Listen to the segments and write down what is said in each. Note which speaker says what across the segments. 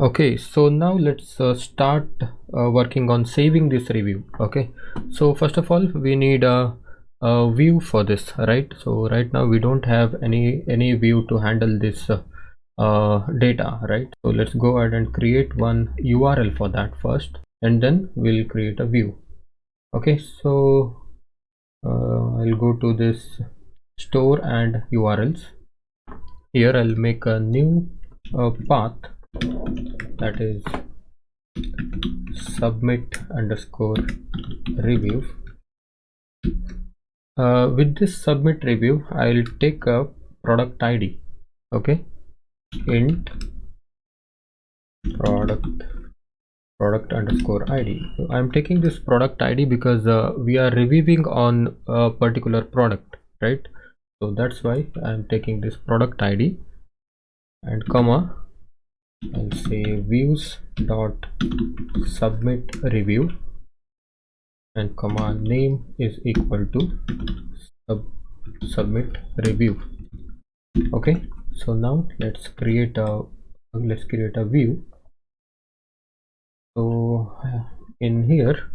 Speaker 1: Okay, so now let's start working on saving this review. Okay, so first of all we need a view for this, right? So right now we don't have any view to handle this data, right? So let's go ahead and create one URL for that first, and then we'll create a view. Okay, so I'll go to this store and URLs. Here I'll make a new path, that is submit underscore review. With this submit review I'll take a product ID. Okay, int product underscore ID. So I'm taking this product ID because we are reviewing on a particular product, right? So that's why I'm taking this product ID, and comma, I'll say views dot submit review, and comma name is equal to submit review. Okay, so now let's create a view. So in here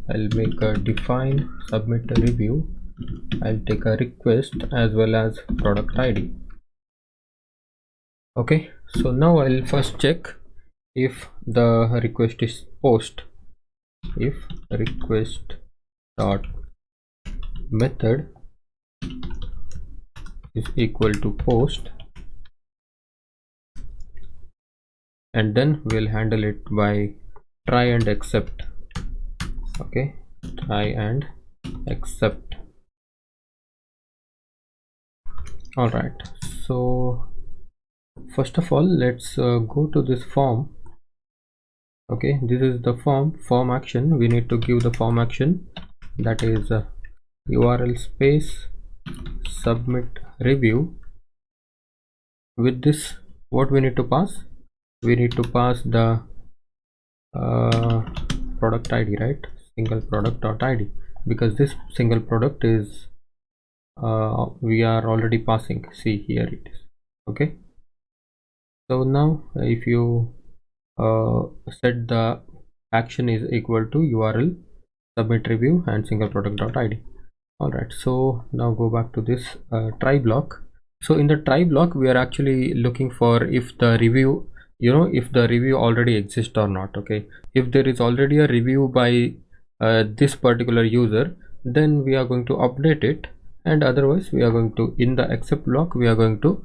Speaker 1: I'll make a define submit review. I'll take a request as well as product ID. Okay, so now I'll first check if the request is post. If request dot method is equal to post, and then we'll handle it by try and accept. Okay, try and accept. All right, so first of all let's go to this form. Okay, this is the form action. We need to give the form action, that is URL space submit review. With this, what we need to pass? We need to pass the product ID, right? Single product dot ID, because this single product is we are already passing. See, here it is. Okay, so now if you set the action is equal to URL submit review and single product dot ID. All right, so now go back to this try block. So in the try block we are actually looking for if the review, if the review already exists or not. Okay, if there is already a review by this particular user, then we are going to update it, and otherwise we are going to, in the accept block, we are going to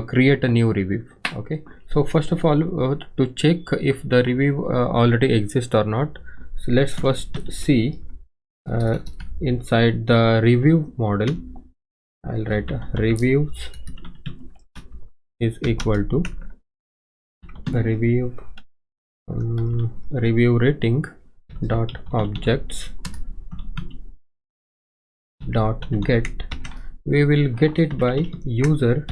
Speaker 1: create a new review. Okay, so first of all to check if the review already exists or not, so let's first see inside the review model. I'll write reviews is equal to review review rating dot objects dot get. We will get it by user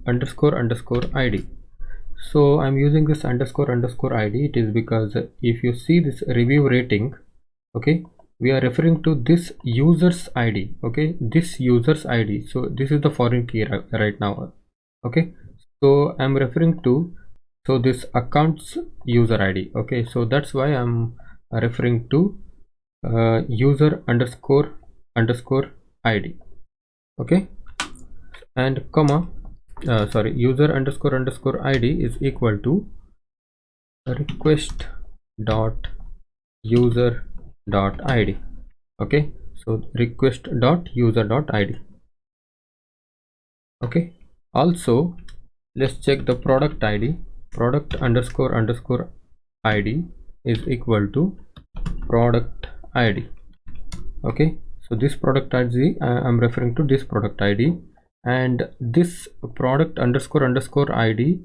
Speaker 1: underscore underscore ID. So I'm using this underscore underscore ID. It is because if you see this review rating, okay, we are referring to this user's ID. Okay, this user's ID. So this is the foreign key right now. Okay, so I'm referring to, so this account's user ID. Okay, so that's why I'm referring to user underscore underscore ID. Okay, and comma, sorry, user underscore underscore ID is equal to request dot user dot ID. Okay, so request dot user dot ID. Okay, also let's check the product ID. Product underscore underscore ID is equal to product ID. Okay, so this product ID, I'm referring to this product ID, and this product underscore underscore ID,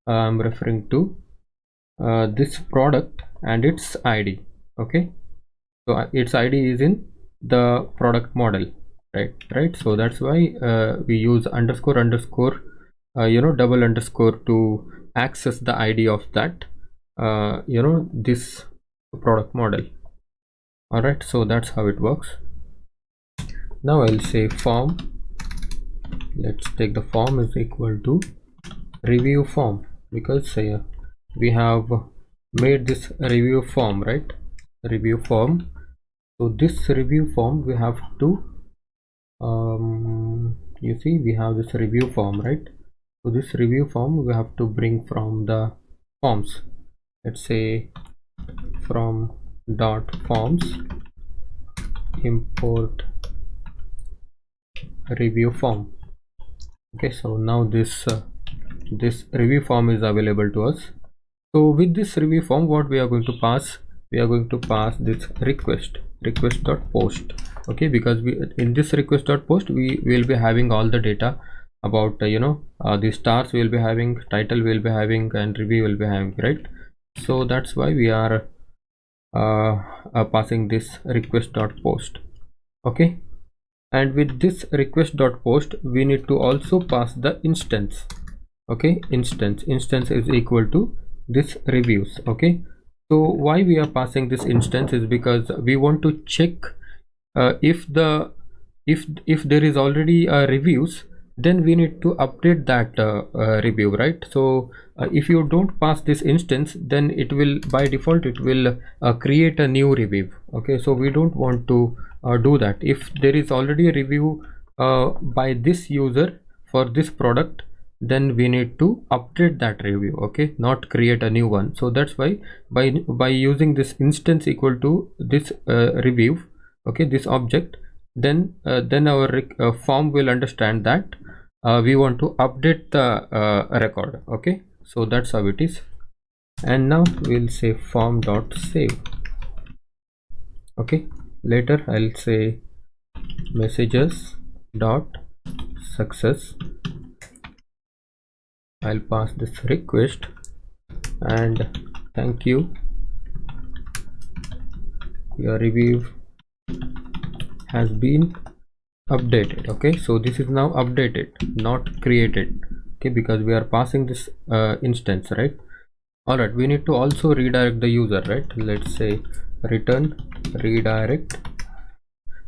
Speaker 1: I'm referring to this product and its ID. Okay, so its ID is in the product model, right? So that's why we use underscore underscore double underscore to access the ID of that this product model. All right, so that's how it works. Now I'll say form. Let's take the form is equal to review form, because we have made this review form, right? Review form. So this review form we have to you see we have this review form, right? So this review form we have to bring from the forms. Let's say from dot forms import review form. Okay, so now this review form is available to us. So with this review form, what we are going to pass, we are going to pass this request.post. Okay, because we in this request.post we will be having all the data about the stars we will be having, title we will be having, and review will be having, right? So that's why we are passing this request.post. Okay, and with this request.post we need to also pass the instance. Okay, instance is equal to this reviews. Okay, so why we are passing this instance is because we want to check if there is already reviews, then we need to update that review, right? So if you don't pass this instance, then it will by default it will create a new review. Okay, so we don't want to do that. If there is already a review by this user for this product, then we need to update that review. Okay, not create a new one. So that's why by using this instance equal to this review, okay, this object, then our form will understand that we want to update the record. Okay, so that's how it is. And now we'll say form dot save. Okay, later I'll say messages dot success. I'll pass this request and thank you, your review has been updated. Okay, so this is now updated, not created. Okay, because we are passing this instance, right? All right, we need to also redirect the user, right? Let's say return redirect.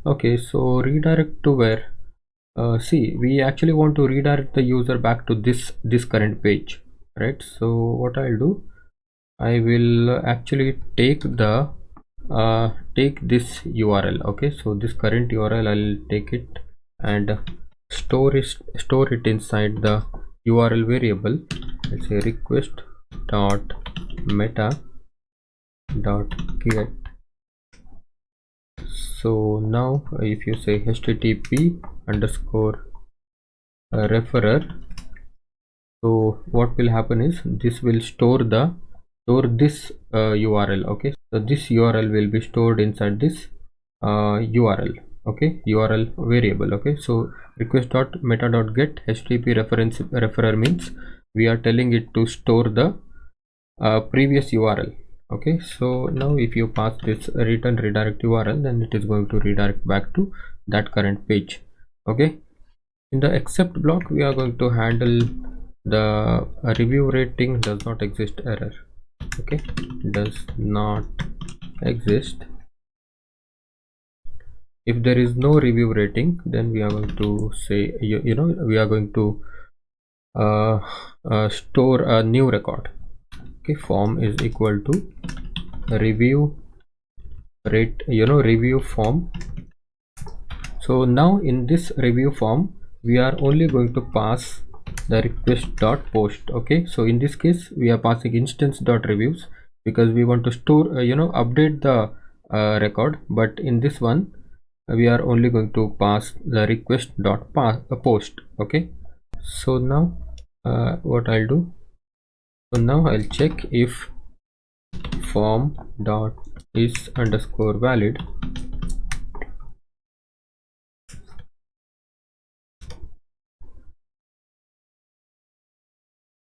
Speaker 1: Okay, so redirect to where? See, we actually want to redirect the user back to this current page, right? So what I'll do, I will actually take this URL. Okay, so this current URL I'll take it and store it inside the URL variable. Let's say request dot meta dot get. So now if you say http underscore referrer, so what will happen is this will store this URL. Okay, so this URL will be stored inside this URL. Okay, URL variable. Okay, so request dot meta dot get http reference referrer means we are telling it to store the previous URL. Okay, so now if you pass this return redirect URL, then it is going to redirect back to that current page. Okay, in the except block we are going to handle the review rating does not exist error. Okay, does not exist. If there is no review rating, then we are going to say we are going to store a new record. Okay, form is equal to review rate review form. So now in this review form we are only going to pass the request dot post. Okay, so in this case we are passing instance dot reviews because we want to store update the record, but in this one we are only going to pass the request dot post. Okay, so now what I'll do, so now I'll check if form dot is underscore valid.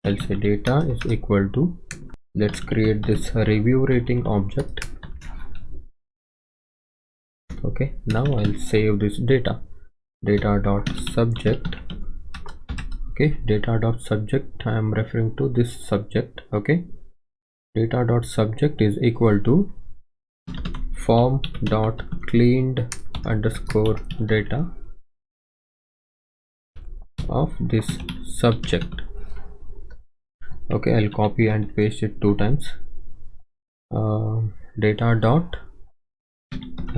Speaker 1: I'll say data is equal to, let's create this review rating object. Okay, now I'll save this data dot subject. Okay, data dot subject, I am referring to this subject. Okay, data dot subject is equal to form dot cleaned underscore data of this subject. Okay, I'll copy and paste it 2 times. Data dot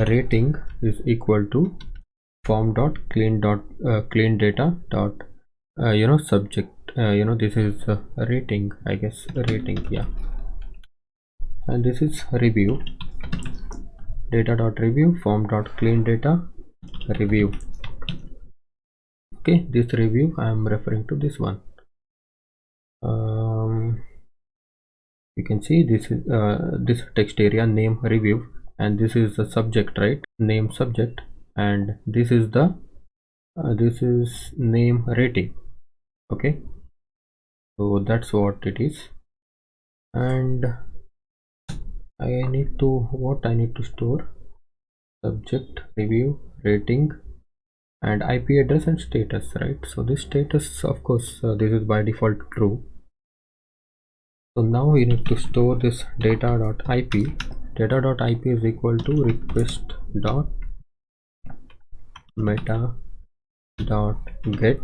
Speaker 1: rating is equal to form dot clean data dot subject, this is rating, I guess, rating, yeah, and this is review, data dot review form dot clean data review. Okay, this review I am referring to this one. You can see this is this text area name review, and this is the subject, right, name subject, and this is the this is name rating. Okay, so that's what it is. And I need to store subject, review, rating, and IP address and status, right? So this status, of course, this is by default true. So now we need to store this data.ip. Data.ip is equal to request.meta.get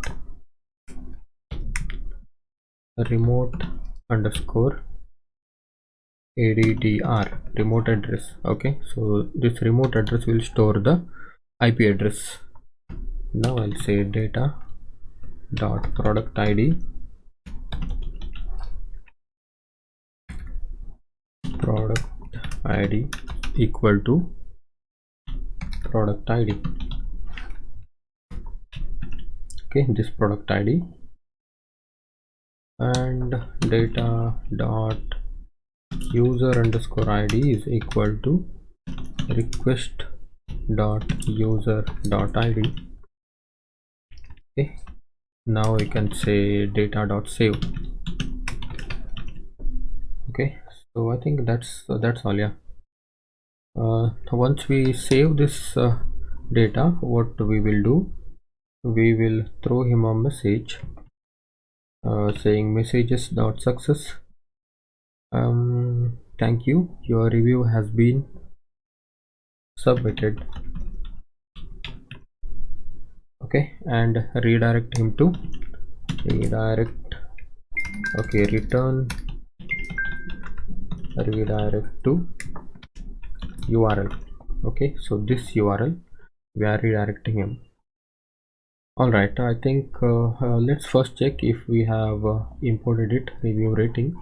Speaker 1: remote underscore addr remote address. Okay, so this remote address will store the IP address. Now I'll say data dot product id equal to product id. Okay, this product id, and data dot user underscore id is equal to request dot user dot id. Okay, now we can say data dot save. Okay, so I think that's all. Yeah, once we save this data, what we will do, we will throw him a message saying messages dot success, thank you, your review has been submitted. Okay, and redirect him to redirect to URL. Okay, so this URL we are redirecting him. All right, I think let's first check if we have imported it, review rating,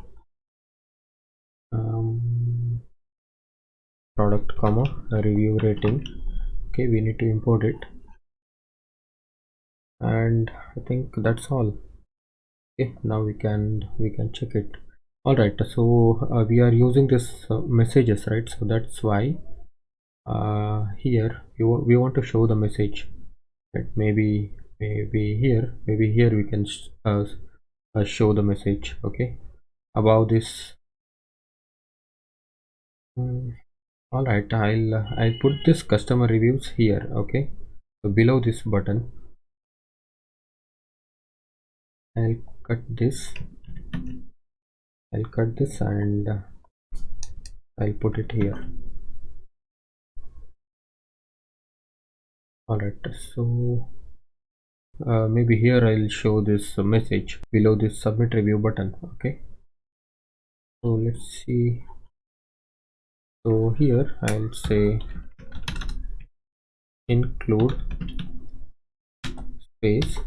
Speaker 1: product comma review rating. Okay, we need to import it, and I think that's all. Okay, now we can check it. All right, so we are using this messages, right? So that's why here we want to show the message, right? Maybe here we can show the message. Okay, about this. All right, I'll put this customer reviews here. Okay, so below this button I'll cut this and I'll put it here. All right, so maybe here I'll show this message below this submit review button. Okay, so let's see. So here I'll say include space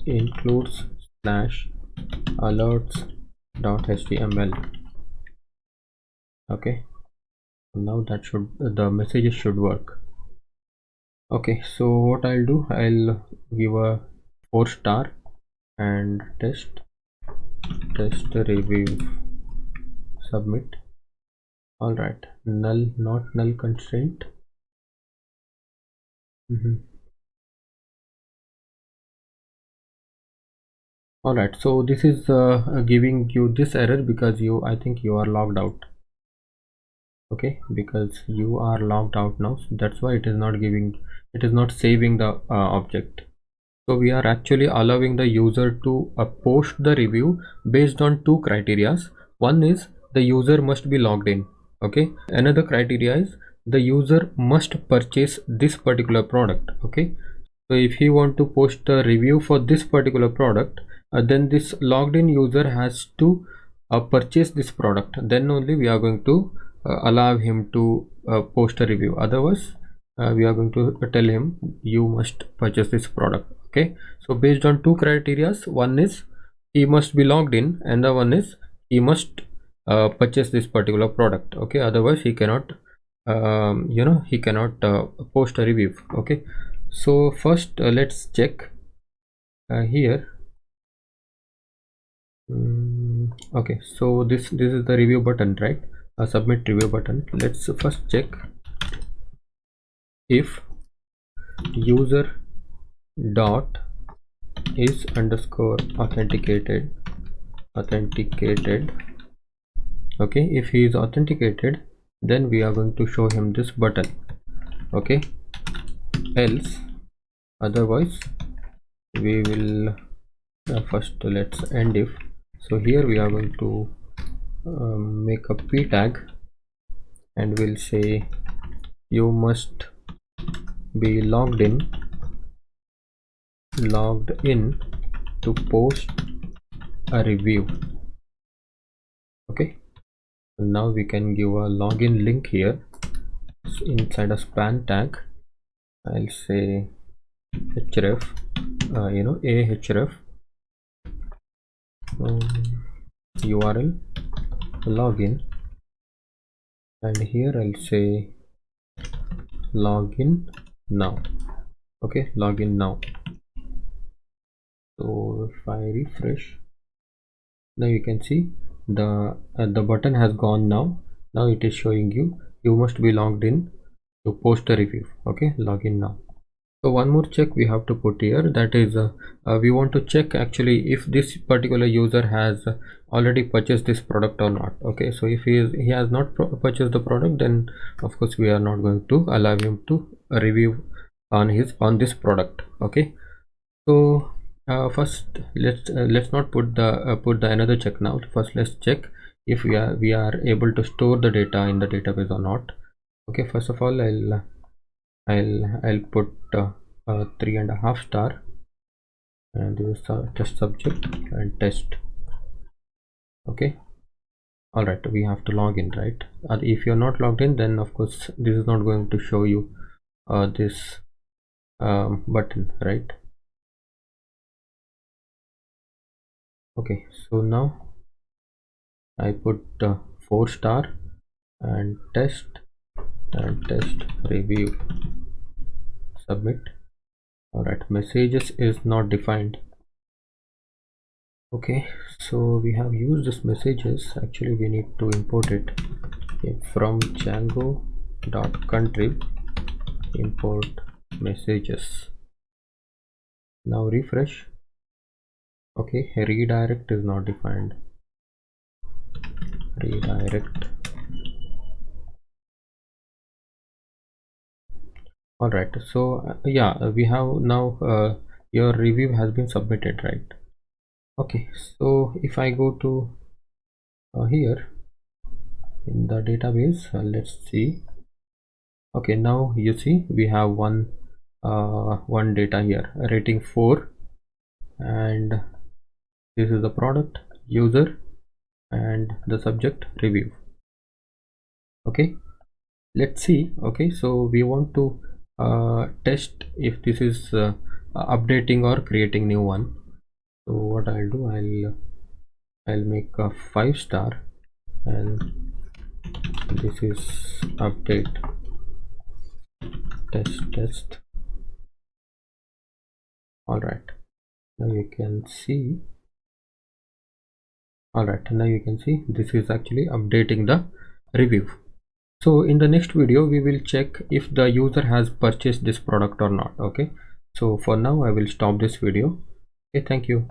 Speaker 1: includes slash alerts.html. okay, now that the messages should work. Okay, so what I'll do, I'll give a 4-star and test review, submit. All right, null, not null constraint. All right, so this is giving you this error because I think you are logged out. Okay, because you are logged out now, so that's why it is not saving the object. So we are actually allowing the user to post the review based on 2 criterias. One is the user must be logged in. Okay, another criteria is the user must purchase this particular product. Okay, so if you want to post a review for this particular product, then this logged in user has to purchase this product, then only we are going to allow him to post a review. Otherwise we are going to tell him you must purchase this product. Okay, so based on two criterias, one is he must be logged in and the one is he must purchase this particular product. Okay, otherwise he cannot he cannot post a review. Okay, so first let's check here. Okay, so this is the review button, right? Submit review button. Let's first check if user dot is underscore authenticated. Okay, if he is authenticated, then we are going to show him this button. Okay, else otherwise we will first let's end if. So here we are going to make a p tag and we'll say you must be logged in to post a review. Okay, now we can give a login link here. So inside a span tag I'll say href ahref url login, and here I'll say login now. Okay, login now. So if I refresh, now you can see the button has gone. Now it is showing you must be logged in to post a review. Okay, login now. So one more check we have to put here, that is we want to check actually if this particular user has already purchased this product or not. Okay, so if he has not purchased the product, then of course we are not going to allow him to review on this product. Okay, so first let's not put the another check now. First let's check if we are able to store the data in the database or not. Okay, first of all I'll put 3.5 star, and this is test subject and test. Okay, all right, we have to log in, right? If you're not logged in, then of course this is not going to show you this button, right? Okay, so now I put 4 star and test review, submit. All right, messages is not defined. Okay, so we have used this messages. Actually we need to import it. Okay, from django.contrib import messages. Now refresh. Okay, redirect is not defined. Redirect. All right, so yeah, we have now your review has been submitted, right? Okay, so if I go to here in the database, let's see. Okay, now you see we have one data here, rating 4, and this is the product, user, and the subject, review. Okay, let's see. Okay, so we want to test if this is updating or creating new one. So what I'll do, I'll make a 5 star, and this is update test. All right, now you can see. All right, now you can see this is actually updating the review. So in the next video we will check if the user has purchased this product or not. Okay, so for now I will stop this video. Okay, thank you.